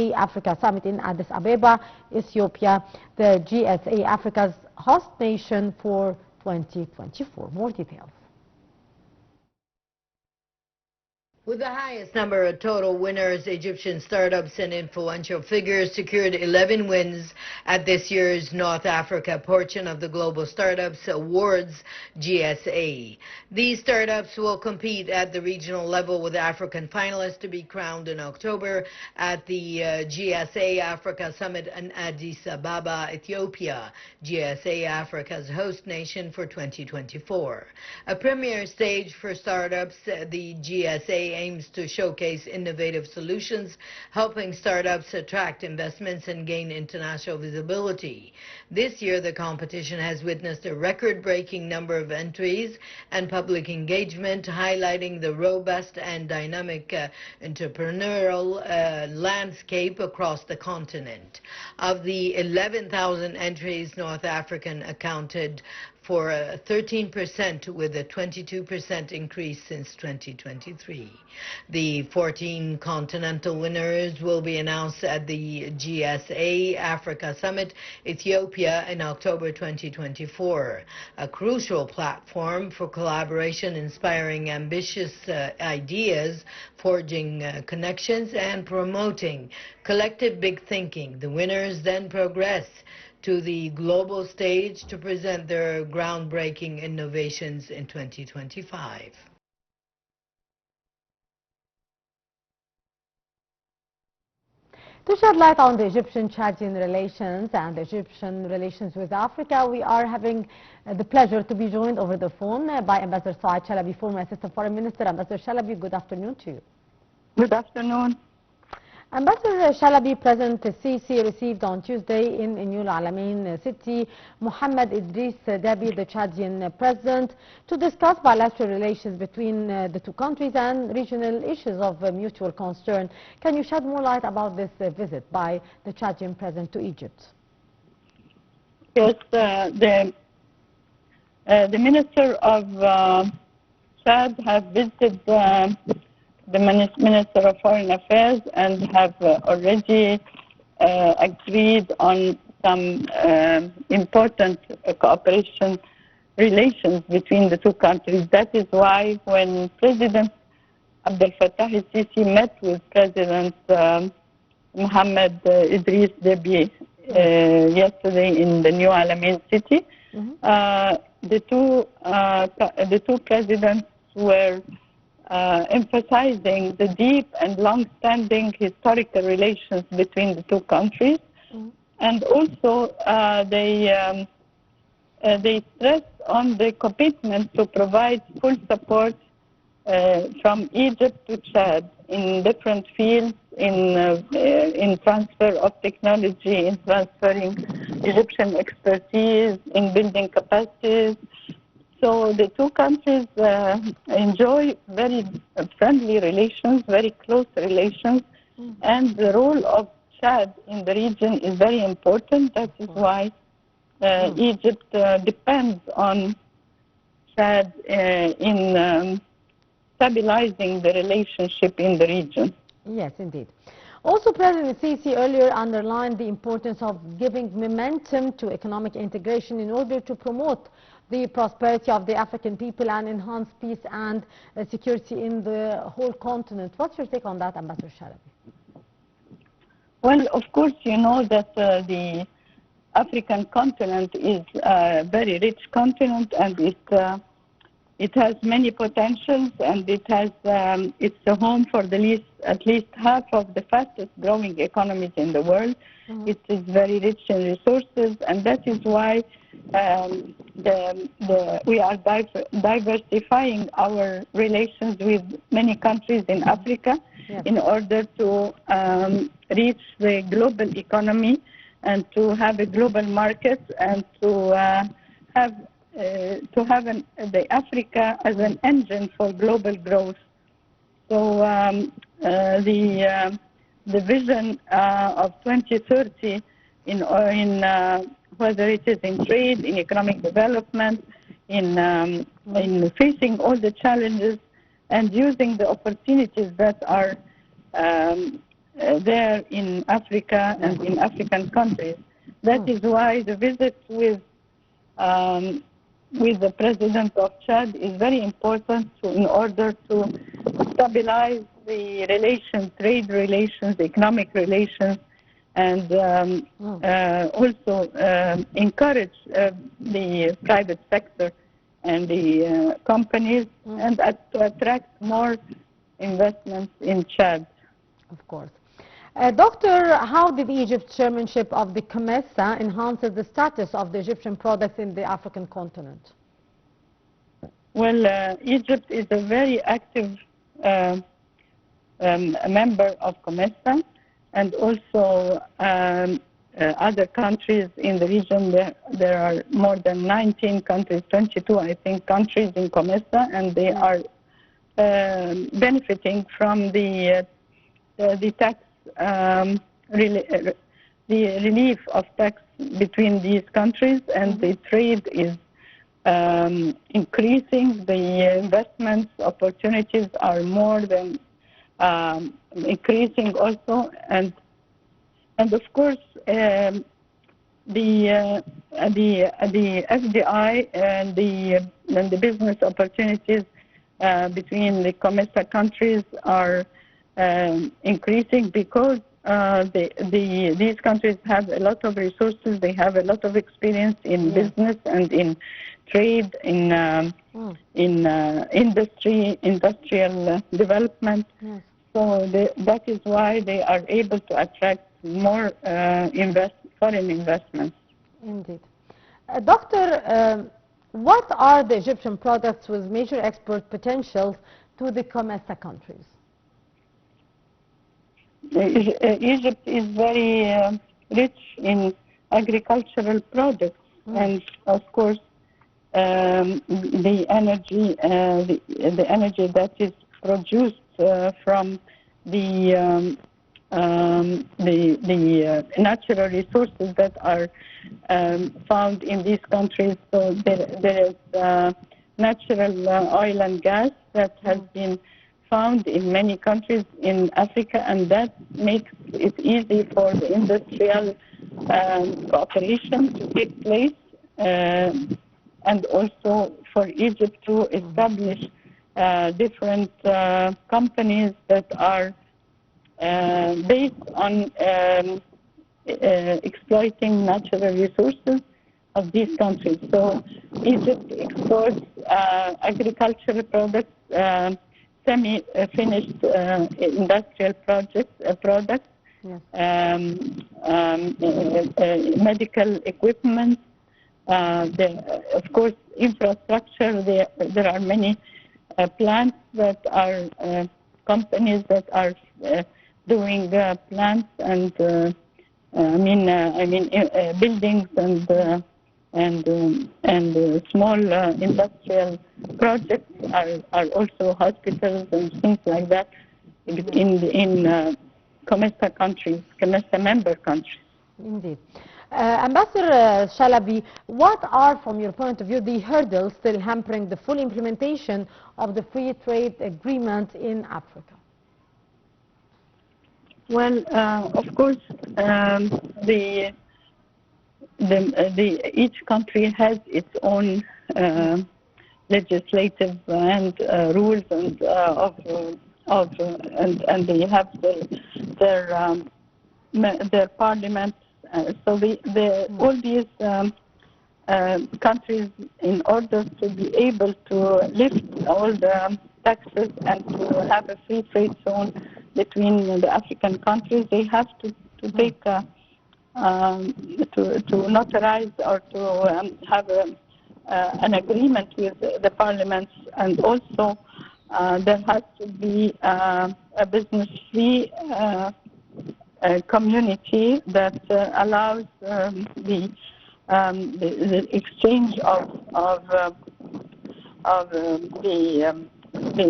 GSA Africa Summit in Addis Ababa, Ethiopia, the GSA Africa's host nation for 2024. More details. With the highest number of total winners, Egyptian startups and influential figures secured 11 wins at this year's North Africa portion of the Global Startups Awards, GSA. These startups will compete at the regional level with African finalists to be crowned in October at the GSA Africa Summit in Addis Ababa, Ethiopia, GSA Africa's host nation for 2024. A premier stage for startups, the GSA aims to showcase innovative solutions, helping startups attract investments and gain international visibility. This year, the competition has witnessed a record-breaking number of entries and public engagement, highlighting the robust and dynamic entrepreneurial landscape across the continent. Of the 11,000 entries, North African accounted for 13%, with a 22% increase since 2023. The 14 continental winners will be announced at the GSA Africa Summit, Ethiopia, in October 2024, a crucial platform for collaboration, inspiring ambitious ideas, forging connections, and promoting collective big thinking. The winners then progress to the global stage to present their groundbreaking innovations in 2025. To shed light on the Egyptian-Chadian relations and Egyptian relations with Africa, we are having the pleasure to be joined over the phone by Ambassador Soad Shalaby, former Assistant Foreign Minister. Ambassador Shalaby, good afternoon to you. Good afternoon. Ambassador Shalaby, President Sisi received on Tuesday in New Al-Alamein city Mohammed Idris Deby, the Chadian president, to discuss bilateral relations between the two countries and regional issues of mutual concern. Can you shed more light about this visit by the Chadian president to Egypt? Yes, the Minister of Chad have visited the Minister of Foreign Affairs and have already agreed on some important cooperation relations between the two countries. That is why when President Abdel Fattah el-Sisi met with President Mohammed Idris Deby yesterday in the New Alamein city, the two presidents were emphasizing the deep and long-standing historical relations between the two countries, and also they stressed on the commitment to provide full support from Egypt to Chad in different fields, in transfer of technology, in transferring Egyptian expertise, in building capacities. So the two countries enjoy very friendly relations, very close relations, and the role of Chad in the region is very important. That is why Egypt depends on Chad in stabilizing the relationship in the region. Yes, indeed. Also, President Sisi earlier underlined the importance of giving momentum to economic integration in order to promote the prosperity of the African people and enhance peace and security in the whole continent. What's your take on that, Ambassador Shalaby? Well, of course, you know that the African continent is a very rich continent, and it has many potentials, and it's a home for at least half of the fastest growing economies in the world. It is very rich in resources, and that is why we are diversifying our relations with many countries in Africa in order to reach the global economy and to have a global market and to have the Africa as an engine for global growth. So the vision of 2030 in whether it is in trade, in economic development, in facing all the challenges and using the opportunities that are there in Africa and in African countries. That is why the visit with the President of Chad is very important in order to stabilize the relations, trade relations, economic relations, and also encourage the private sector and the companies and to attract more investments in Chad. Of course. Doctor, how did Egypt's chairmanship of the COMESA enhance the status of the Egyptian products in the African continent? Well, Egypt is a very active member of COMESA, and also other countries in the region. There are more than 19 countries, 22 I think countries in COMESA, and they are benefiting from the tax the relief of tax between these countries, and the trade is increasing. The investments opportunities are more than increasing also, and of course the FDI and the business opportunities between the COMESA countries are increasing because these countries have a lot of resources. They have a lot of experience in business and in trade, in industrial development. Yes. So that is why they are able to attract more foreign investments. Indeed. Doctor, what are the Egyptian products with major export potentials to the COMESA countries? Egypt is very rich in agricultural products, and of course the energy that is produced from the natural resources that are found in these countries. So there is natural oil and gas that has been found in many countries in Africa, and that makes it easy for the industrial cooperation to take place, and also for Egypt to establish different companies that are based on exploiting natural resources of these countries. So Egypt exports agricultural products, semi-finished industrial products, medical equipment, of course infrastructure. There are many plants that are companies that are doing plants and buildings and small industrial projects are also hospitals and things like that in COMESA countries, COMESA member countries. Indeed. Ambassador Shalaby, what are, from your point of view, the hurdles still hampering the full implementation of the free trade agreement in Africa? Well, of course, each country has its own legislative and rules and and they have their parliaments. So all these countries, in order to be able to lift all the taxes and to have a free trade zone between the African countries, they have to take to notarize or to have an agreement with the parliaments, and also there has to be a business-free community that allows the exchange of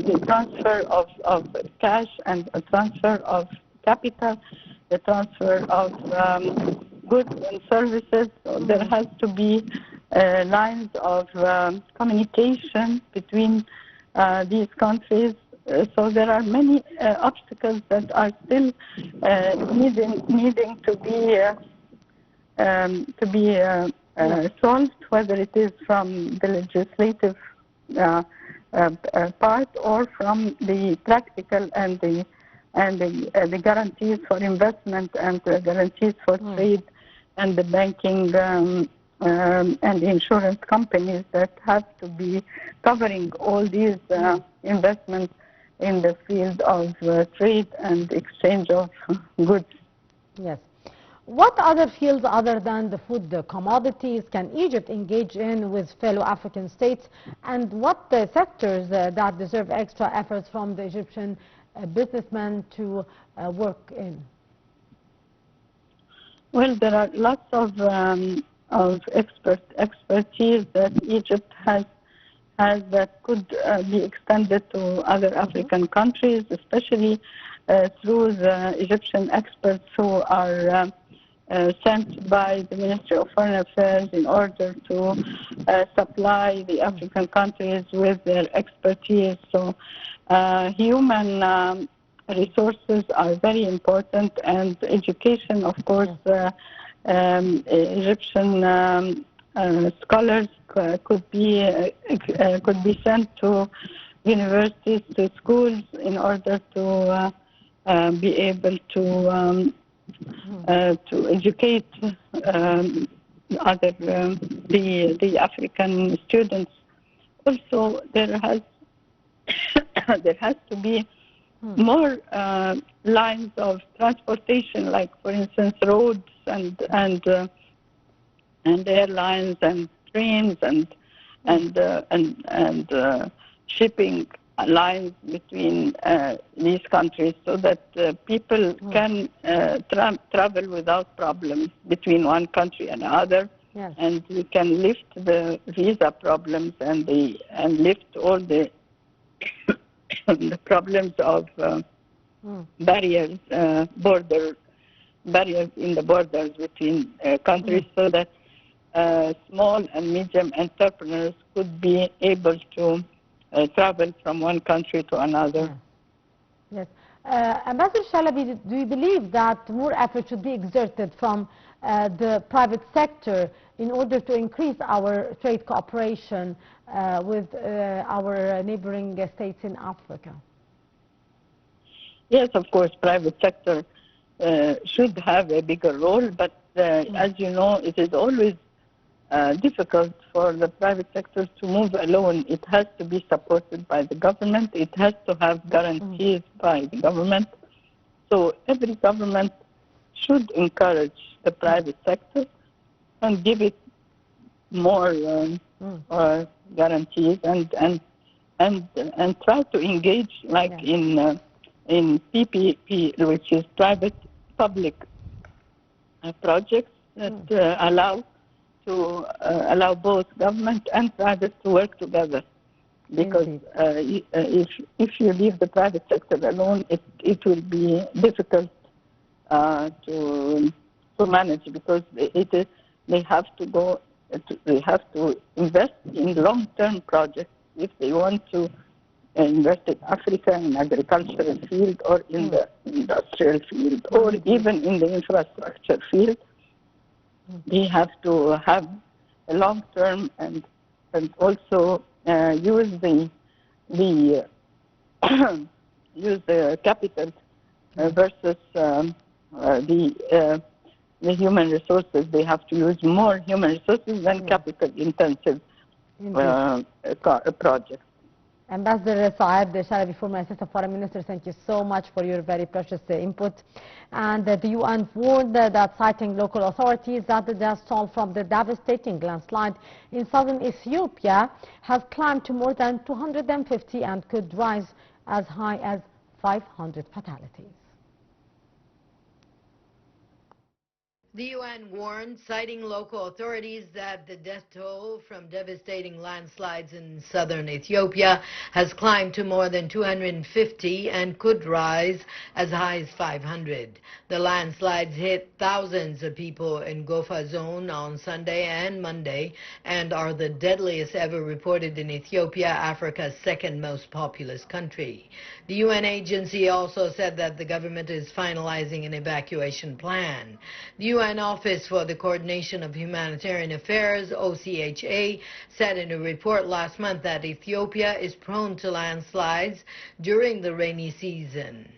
the transfer of cash and a transfer of capital, the transfer of goods and services. So there has to be lines of communication between these countries so there are many obstacles that are still needing to be solved, whether it is from the legislative part or from the practical and the guarantees for investment and the guarantees for trade and the banking and the insurance companies that have to be covering all these investments in the field of trade and exchange of goods. Yes. What other fields other than the food commodities can Egypt engage in with fellow African states, and what sectors that deserve extra efforts from the Egyptian businessmen to work in? Well, there are lots of expertise that Egypt has that could be extended to other African countries, especially through the Egyptian experts who are sent by the Ministry of Foreign Affairs in order to supply the African countries with their expertise. So human resources are very important, and education, of course. Egyptian scholars could be sent to universities, to schools, in order to be able to educate the African students. Also, there has to be more lines of transportation, like, for instance, roads and airlines and trains and shipping lines between these countries, so that people can travel without problems between one country and another. Yes. And we can lift the visa problems and lift all the the problems of barriers in the borders between countries, so that small and medium entrepreneurs could be able to travel from one country to another. Yes. Ambassador Shalaby, do you believe that more effort should be exerted from the private sector in order to increase our trade cooperation with our neighboring states in Africa? Yes, of course, private sector should have a bigger role, but as you know, it is always difficult for the private sector to move alone. It has to be supported by the government. It has to have guarantees by the government. So every government should encourage the private sector and give it more guarantees and try to engage, like in PPP, which is private-public projects that allow both government and private to work together. Because if you leave the private sector alone, it will be difficult to manage, because they have to invest in long-term projects if they want to invest in Africa in agricultural field or in the industrial field or even in the infrastructure field. They have to have a long-term and also use the capital versus the human resources. They have to use more human resources than capital-intensive projects. Ambassador Soad Shalaby, former Assistant Foreign Minister, thank you so much for your very precious input. And the UN warned that citing local authorities that the death toll from the devastating landslide in southern Ethiopia has climbed to more than 250 and could rise as high as 500 fatalities. The UN warned, citing local authorities, that the death toll from devastating landslides in southern Ethiopia has climbed to more than 250 and could rise as high as 500. The landslides hit thousands of people in Gofa zone on Sunday and Monday and are the deadliest ever reported in Ethiopia, Africa's second most populous country. The UN agency also said that the government is finalizing an evacuation plan. The UN Office for the Coordination of Humanitarian Affairs, OCHA, said in a report last month that Ethiopia is prone to landslides during the rainy season.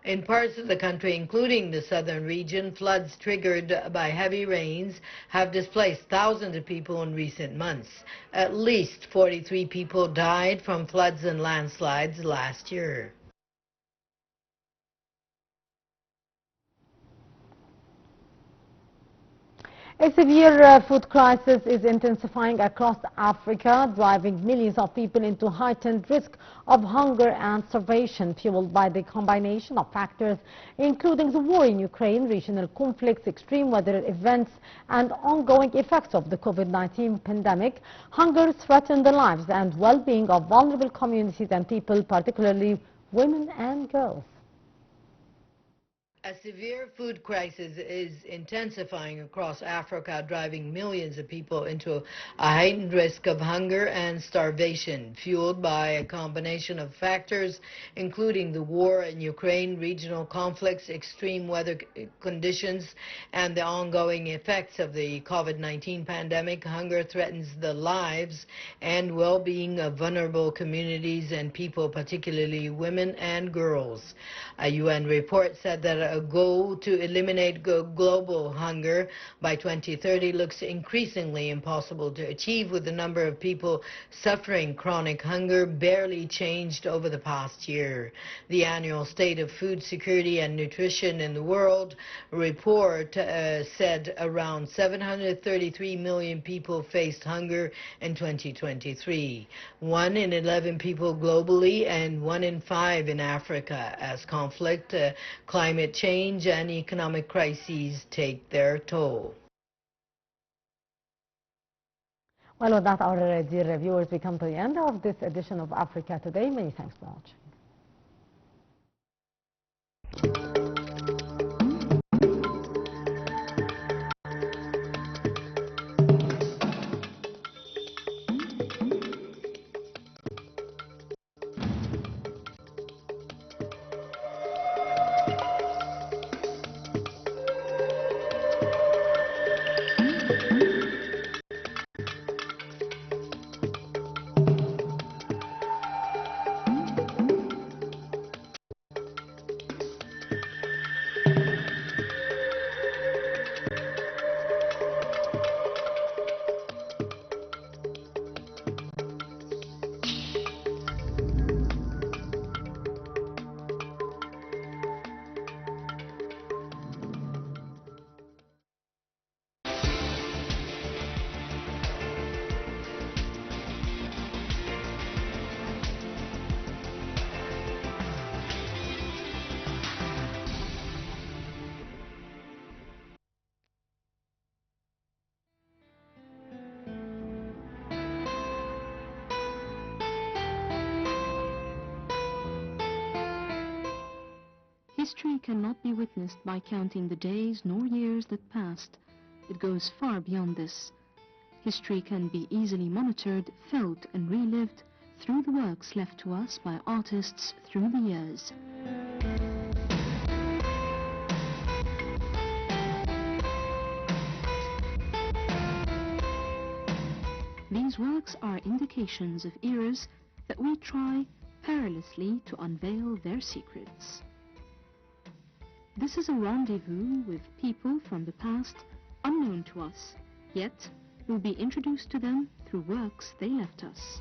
In parts of the country, including the southern region, floods triggered by heavy rains have displaced thousands of people in recent months. At least 43 people died from floods and landslides last year. A severe food crisis is intensifying across Africa, driving millions of people into heightened risk of hunger and starvation, fueled by the combination of factors including the war in Ukraine, regional conflicts, extreme weather events, and ongoing effects of the COVID-19 pandemic. Hunger threatens the lives and well-being of vulnerable communities and people, particularly women and girls. A severe food crisis is intensifying across Africa, driving millions of people into a heightened risk of hunger and starvation, fueled by a combination of factors, including the war in Ukraine, regional conflicts, extreme weather conditions, and the ongoing effects of the COVID-19 pandemic. Hunger threatens the lives and well-being of vulnerable communities and people, particularly women and girls. A UN report said that a goal to eliminate global hunger by 2030 looks increasingly impossible to achieve, with the number of people suffering chronic hunger barely changed over the past year. The annual State of Food Security and Nutrition in the World report said around 733 million people faced hunger in 2023. 1 in 11 people globally and 1 in 5 in Africa, as conflict, climate change, and economic crises take their toll. Well, with that, our dear viewers, we come to the end of this edition of Africa Today. Many thanks for watching. History cannot be witnessed by counting the days nor years that passed. It goes far beyond this. History can be easily monitored, felt, and relived through the works left to us by artists through the years. These works are indications of eras that we try perilously to unveil their secrets. This is a rendezvous with people from the past unknown to us, yet we'll be introduced to them through works they left us.